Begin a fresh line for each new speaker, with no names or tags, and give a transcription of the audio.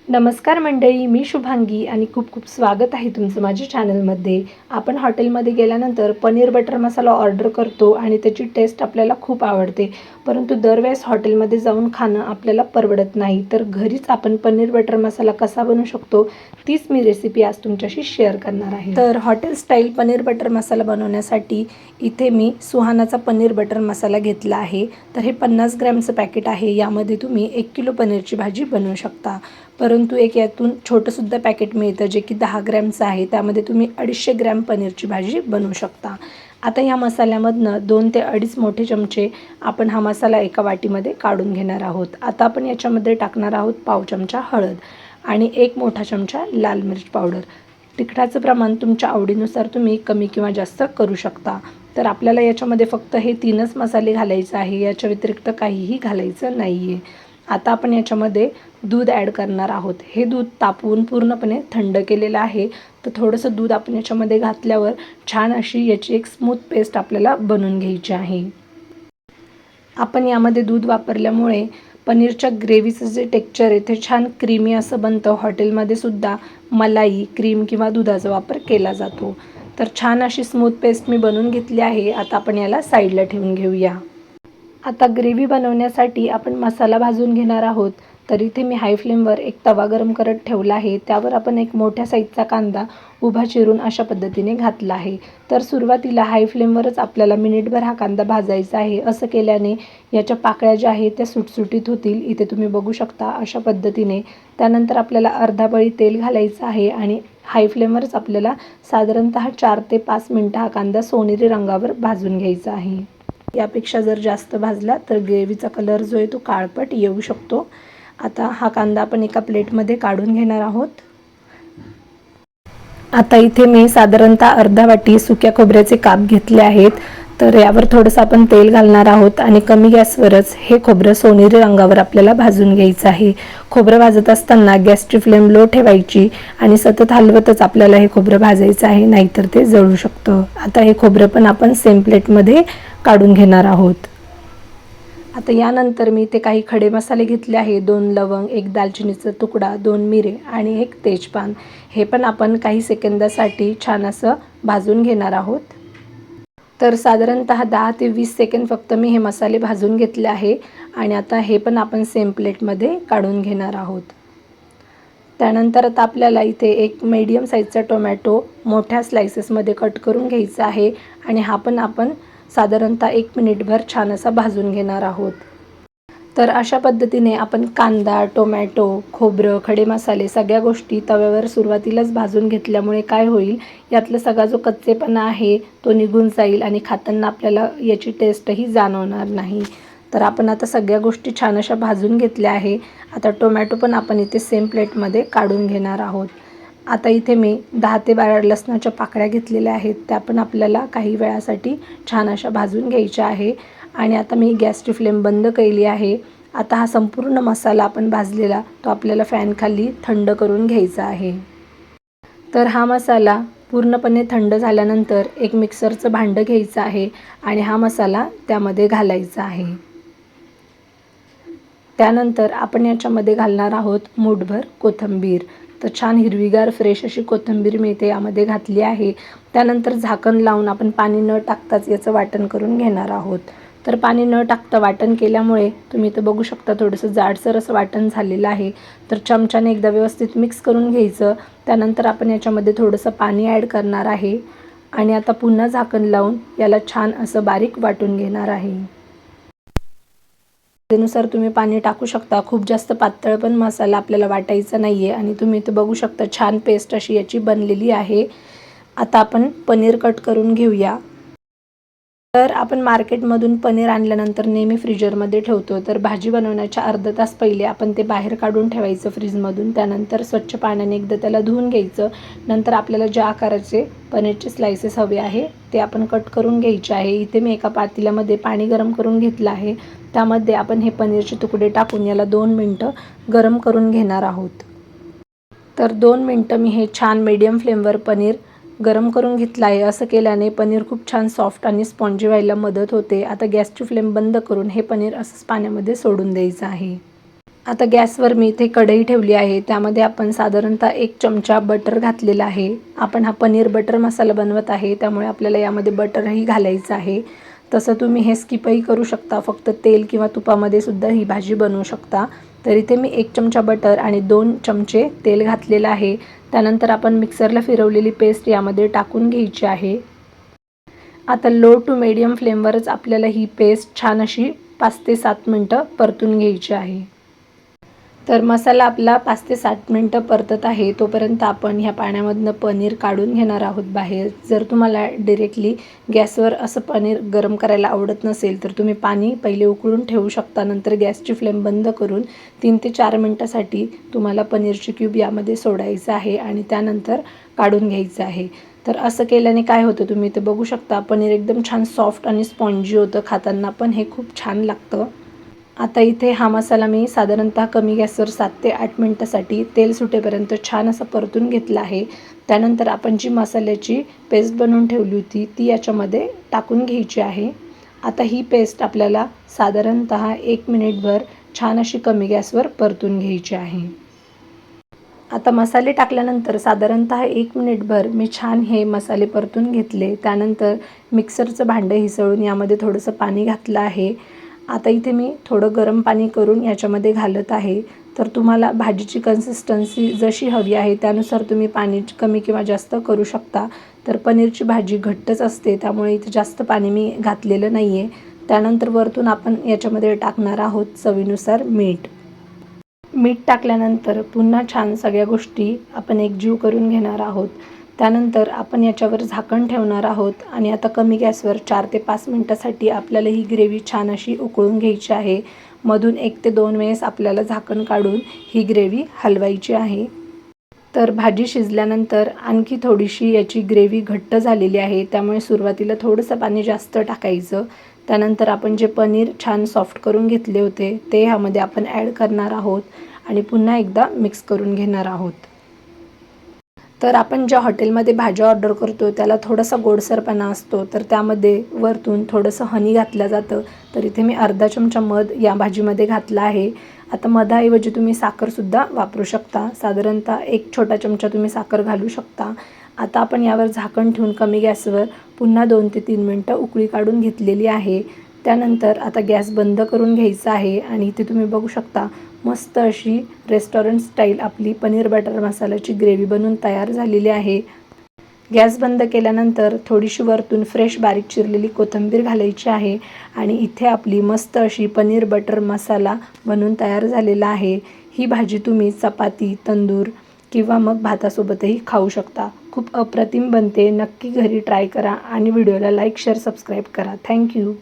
नमस्कार मंडळी, मी शुभांगी आणि खूप खूप स्वागत आहे तुमचं माझ्या चॅनलमध्ये. आपण हॉटेलमध्ये गेल्यानंतर पनीर बटर मसाला ऑर्डर करतो आणि त्याची टेस्ट आपल्याला खूप आवडते. परंतु दरवेळेस हॉटेलमध्ये जाऊन खाणं आपल्याला परवडत नाही. तर घरीच आपण पनीर बटर मसाला कसा बनवू शकतो तीच मी रेसिपी आज तुमच्याशी शेअर करणार आहे. तर हॉटेल स्टाईल पनीर बटर मसाला बनवण्यासाठी इथे मी सुहानाचा पनीर बटर मसाला घेतला आहे. तर हे 50 ग्रॅमचं पॅकेट आहे. यामध्ये तुम्ही 1 किलो पनीरची भाजी बनवू शकता. परंतु एक यातून छोटंसुद्धा पॅकेट मिळतं जे की 10 ग्रॅमचं आहे. त्यामध्ये तुम्ही 250 ग्रॅम पनीरची भाजी बनवू शकता. आता ह्या मसाल्यामधनं 2 ते 2.5 मोठे चमचे आपण हा मसाला एका वाटीमध्ये काढून घेणार आहोत. आता आपण याच्यामध्ये टाकणार आहोत पाव चमचा हळद आणि 1 मोठा चमचा लाल मिर्च पावडर. तिखटाचं प्रमाण तुमच्या आवडीनुसार तुम्ही कमी किंवा जास्त करू शकता. तर आपल्याला याच्यामध्ये फक्त हे 3च मसाले घालायचे आहे. याच्या व्यतिरिक्त काहीही घालायचं नाही आहे. आता आपण याच्यामध्ये दूध ॲड करणार आहोत. हे दूध तापवून पूर्णपणे थंड केलेलं आहे. तर थोडंसं दूध आपण याच्यामध्ये घातल्यावर छान अशी याची एक स्मूथ पेस्ट आपल्याला बनवून घ्यायची आहे. आपण यामध्ये दूध वापरल्यामुळे पनीरच्या ग्रेव्हीचं जे टेक्स्चर आहे ते छान क्रीमी असं बनतं. हॉटेलमध्ये सुद्धा मलाई, क्रीम किंवा दुधाचा वापर केला जातो. तर छान अशी स्मूथ पेस्ट मी बनवून घेतली आहे. आता आपण याला साईडला ठेवून घेऊया. आता ग्रेव्ही बनवण्यासाठी आपण मसाला भाजून घेणार आहोत. तर इथे मी हाय फ्लेमवर एक तवा गरम करत ठेवला आहे. त्यावर आपण एक मोठ्या साईजचा कांदा उभा चिरून अशा पद्धतीने घातला आहे. तर सुरुवातीला हाय फ्लेमवरच आपल्याला मिनिटभर हा कांदा भाजायचा आहे. असं केल्याने याच्या पाकळ्या ज्या आहेत त्या सुटसुटीत होतील. इथे तुम्ही बघू शकता अशा पद्धतीने. त्यानंतर आपल्याला अर्धा पळी तेल घालायचं आहे आणि हाय फ्लेमवरच आपल्याला साधारणतः 4 ते 5 मिनटं हा कांदा सोनेरी रंगावर भाजून घ्यायचा आहे. यापेक्षा जर जास्त भाजला तर ग्रेव्हीचा कलर जो आहे तो काळपट येऊ शकतो. आता हा कांदा आपण एका प्लेटमध्ये काढून घेणार आहोत. आता इथे मी साधारणतः अर्धा वाटी सुक्या खोबऱ्याचे काप घेतले आहेत. तर यावर थोडंसं आपण तेल घालणार आहोत आणि कमी गॅसवरच हे खोबरं सोनेरी रंगावर आपल्याला भाजून घ्यायचं आहे. खोबरं भाजत असताना गॅसची फ्लेम लो ठेवायची आणि सतत हलवतच आपल्याला हे खोबरं भाजायचं आहे, नाहीतर ते जळू शकतं. आता हे खोबरं पण आपण सेम प्लेटमध्ये काढून घेणार आहोत. आता यानंतर मी इथे काही खडे मसाले घेतले आहे. 2 लवंग, 1 दालचिनीचा तुकडा, 2 मिरे आणि 1 तेजपान. हे पण आपण काही सेकंदासाठी छान असं भाजून घेणार आहोत. तर साधारणतः 10 ते 20 सेकंद फक्त मी हे मसाले भाजून घेतले आहे आणि आता हे पण आपण सेम प्लेटमध्ये काढून घेणार आहोत. त्यानंतर आता आपल्याला इथे एक मीडियम साईजचा टोमॅटो मोठ्या स्लाइसेसमध्ये कट करून घ्यायचा आहे आणि हा पण आपण साधारणतः 1 मिनिटभर छान असा भाजून घेणार आहोत. तर अशा पद्धतीने आपण कांदा, टोमॅटो, खोबरं, खडे मसाले सगळ्या गोष्टी तव्यावर सुरुवातीलाच भाजून घेतल्यामुळे काय होईल, यातला सगळा जो कच्चेपणा आहे तो निघून जाईल आणि खाताना आपल्याला याची टेस्टही जाणवणार नाही. तर आपण आता सगळ्या गोष्टी छान अशा भाजून घेतल्या आहे. आता टोमॅटो पण आपण इथे सेम प्लेटमध्ये काढून घेणार आहोत. आता इथे मी 10 ते 12 लसणाच्या पाकळ्या घेतलेल्या आहेत. त्या पण आपल्याला काही वेळासाठी छान अशा भाजून घ्यायच्या आहे आणि आता मी गॅसची फ्लेम बंद केली आहे. आता हा संपूर्ण मसाला आपण भाजलेला तो आपल्याला फॅनखाली थंड करून घ्यायचा आहे. तर हा मसाला पूर्णपणे थंड झाल्यानंतर एक मिक्सरचं भांडं घ्यायचं आहे आणि हा मसाला त्यामध्ये घालायचा आहे. त्यानंतर आपण याच्यामध्ये घालणार आहोत मूठभर कोथिंबीर. तर छान हिरवीगार फ्रेश अशी कोथिंबीर मी इथे यामध्ये घातली आहे. त्यानंतर झाकण लावून आपण पाणी न टाकताच याचं वाटण करून घेणार आहोत. तर पाणी न टाकता वाटण केल्यामुळे तुम्ही इथं बघू शकता थोडंसं जाडसर असं वाटण झालेलं आहे. तर चमच्याने एकदा व्यवस्थित मिक्स करून घ्यायचं. त्यानंतर आपण याच्यामध्ये थोडंसं पाणी ॲड करणार आहे आणि आता पुन्हा झाकण लावून याला छान असं बारीक वाटून घेणार आहे. त्यानुसार तुम्ही पाणी टाकू शकता. खूप जास्त पातळ पण मसाला आपल्याला वाटायचा नाही आहे आणि तुम्ही इथं बघू शकता छान पेस्ट अशी याची बनलेली आहे. आता आपण पनीर कट करून घेऊया. तर आपण मार्केटमधून पनीर आणल्यानंतर नेहमी फ्रीजरमध्ये ठेवतो. तर भाजी बनवण्याच्या अर्धा तास पहिले आपण ते बाहेर काढून ठेवायचं फ्रीजमधून. त्यानंतर स्वच्छ पाण्याने एकदा त्याला धुवून घ्यायचं. नंतर आपल्याला ज्या आकाराचे पनीरचे स्लाइसेस हवे आहे ते आपण कट करून घ्यायचे आहे. इथे मी एका पातेल्यामध्ये पाणी गरम करून घेतलं आहे. त्यामध्ये आपण हे पनीरचे तुकडे टाकून याला 2 मिनटं गरम करून घेणार आहोत. तर 2 मिनटं मी हे छान मीडियम फ्लेमवर पनीर गरम करून घेतलं आहे. असं केल्याने पनीर खूप छान सॉफ्ट आणि स्पॉन्जी व्हायला मदत होते. आता गॅसची फ्लेम बंद करून हे पनीर असंच पाण्यामध्ये सोडून द्यायचं आहे. आता गॅसवर मी इथे कढई ठेवली आहे, त्यामध्ये आपण साधारणतः 1 चमचा बटर घातलेला आहे. आपण हा पनीर बटर मसाला बनवत आहे, त्यामुळे आपल्याला यामध्ये बटरही घालायचं आहे. तसं तुम्ही हे स्किपही करू शकता, फक्त तेल किंवा तुपामध्ये सुद्धा ही भाजी बनवू शकता. तर इथे मी 1 चमचा बटर आणि 2 चमचे तेल घातलेलं आहे. त्यानंतर आपण मिक्सरला फिरवलेली पेस्ट यामध्ये टाकून घ्यायची आहे. आता लो टू मीडियम फ्लेमवरच आपल्याला ही पेस्ट छान अशी 5 ते 7 मिनटं परतून घ्यायची आहे. तर मसाला आपला 5 ते 7 मिनटं परतत आहे, तोपर्यंत आपण ह्या पाण्यामधनं पनीर काढून घेणार आहोत बाहेर. जर तुम्हाला डायरेक्टली गॅसवर असं पनीर गरम करायला आवडत नसेल, तर तुम्ही पाणी पहिले उकळून ठेवू शकता. नंतर गॅसची फ्लेम बंद करून 3 ते 4 मिनटासाठी तुम्हाला पनीरची क्यूब यामध्ये सोडायचं आहे आणि त्यानंतर काढून घ्यायचं आहे. तर असं केल्याने काय होतं, तुम्ही ते बघू शकता, पनीर एकदम छान सॉफ्ट आणि स्पॉन्जी होतं. खाताना पण हे खूप छान लागतं. आता इथे हा मसाला मी साधारणतः कमी गॅसवर 7 ते 8 मिनटासाठी तेल सुटेपर्यंत छान असा परतून घेतला आहे. त्यानंतर आपण जी मसाल्याची पेस्ट बनवून ठेवली होती ती याच्यामध्ये टाकून घ्यायची आहे. आता ही पेस्ट आपल्याला साधारणतः 1 मिनिटभर छान अशी कमी गॅसवर परतून घ्यायची आहे. आता मसाले टाकल्यानंतर साधारणतः 1 मिनिटभर मी छान हे मसाले परतून घेतले. त्यानंतर मिक्सरचं भांडं हिसळून यामध्ये थोडंसं पाणी घातलं आहे. आता इथे मी थोडं गरम पाणी करून याच्यामध्ये घालत आहे. तर तुम्हाला भाजीची कन्सिस्टन्सी जशी हवी आहे त्यानुसार तुम्ही पाणी कमी किंवा जास्त करू शकता. तर पनीरची भाजी घट्टच असते, त्यामुळे इथे जास्त पाणी मी घातलेलं नाही आहे. त्यानंतर वरतून आपण याच्यामध्ये टाकणार आहोत चवीनुसार मीठ. मीठ टाकल्यानंतर पुन्हा छान सगळ्या गोष्टी आपण एकजीव करून घेणार आहोत. त्यानंतर आपण याच्यावर झाकण ठेवणार आहोत आणि आता कमी गॅसवर 4 ते 5 मिनटासाठी आपल्याला ही ग्रेव्ही छान अशी उकळून घ्यायची आहे. मधून 1 ते 2 वेळेस आपल्याला झाकण काढून ही ग्रेव्ही हलवायची आहे. तर भाजी शिजल्यानंतर आणखी थोडीशी याची ग्रेव्ही घट्ट झालेली आहे, त्यामुळे सुरुवातीला थोडंसं पाणी जास्त टाकायचं. त्यानंतर आपण जे पनीर छान सॉफ्ट करून घेतले होते ते ह्यामध्ये आपण ॲड करणार आहोत आणि पुन्हा एकदा मिक्स करून घेणार आहोत. तर आपण ज्या हॉटेलमध्ये भाज्या ऑर्डर करतो त्याला थोडासा गोडसरपणा असतो, तर त्यामध्ये वरतून थोडंसं हनी घातलं जातं. तर इथे मी अर्धा चमचा मध या भाजीमध्ये घातला आहे. आता मधाऐवजी तुम्ही साखरसुद्धा वापरू शकता. साधारणतः 1 छोटा चमचा तुम्ही साखर घालू शकता. आता आपण यावर झाकण ठेवून कमी गॅसवर पुन्हा 2 ते 3 मिनटं उकळी काढून घेतलेली आहे. त्यानंतर आता गॅस बंद करून घ्यायचा आहे आणि इथे तुम्ही बघू शकता मस्त अशी रेस्टॉरंट स्टाईल आपली पनीर बटर मसाल्याची ग्रेव्ही बनून तयार झालेली आहे. गॅस बंद केल्यानंतर थोडीशी वरतून फ्रेश बारीक चिरलेली कोथिंबीर घालायची आहे आणि इथे आपली मस्त अशी पनीर बटर मसाला बनून तयार झालेला आहे. ही भाजी तुम्ही चपाती, तंदूर किंवा मग भातासोबतही खाऊ शकता. खूप अप्रतिम बनते. नक्की घरी ट्राय करा आणि व्हिडिओला लाईक, शेअर, सबस्क्राईब करा. थँक्यू.